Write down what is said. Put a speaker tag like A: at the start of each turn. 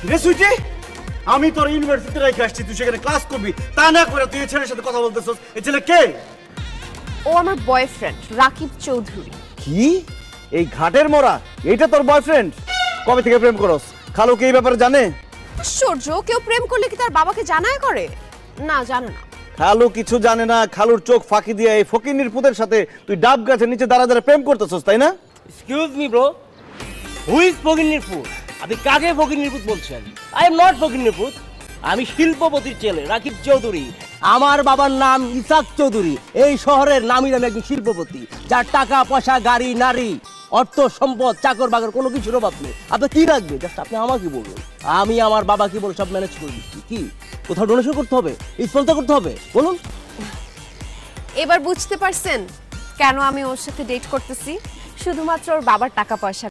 A: রে সুইটি, আমি তোর ইউনিভার্সিটিতে রেখে আসছি, তুই সেখানে ক্লাস করবি, তা না করে তুই এই ছেলের সাথে কথা বলতেছস। এই ছেলে কে?
B: ও আমার বয়ফ্রেন্ড রাকিব চৌধুরী।
A: কি? এই ঘাটের মোড়া এইটা তোর বয়ফ্রেন্ড? কবে থেকে প্রেম করস? খালু কি এই ব্যাপারে জানে?
B: আশ্চর্য, কেউ প্রেম করলে কি তার বাবাকে জানায় করে? না, জানে না।
A: খালু কিছু জানে না। খালুর চোখ ফাঁকি দিয়ে এই ফকিন্নির পুতের সাথে তুই ডাব গাছের নিচে দাঁড়া দাঁড়া প্রেম করতেছস, তাই না?
C: Excuse me bro, who is ফকিন্নিরপুত? আপনি কাকে ফকিন্নিরপুত বলছেন? আই এম নট ফকিন্নিরপুত। আমি শিল্পপতির ছেলে রাকিব চৌধুরী। আমার বাবার নাম ইসাক চৌধুরী। এই শহরের নামি দামি একজন শিল্পপতি, যার টাকা পয়সা, গাড়ি, নারী, অর্থ সম্পদ, চাকর বাকর কোনো কিছুর অভাব নেই। আপনার কি লাগবে জাস্ট আপনি আমাকে বলুন, আমি আমার বাবাকে বলে সব ম্যানেজ করে দিচ্ছি। কি কোথাও ডোনেশন করতে হবে, স্পন্সর করতে হবে, বলুন।
B: এবার বুঝতে পারছেন কেন আমি ওর সাথে ডেট করতেছি? শুধুমাত্র ওর বাবার টাকা পয়সা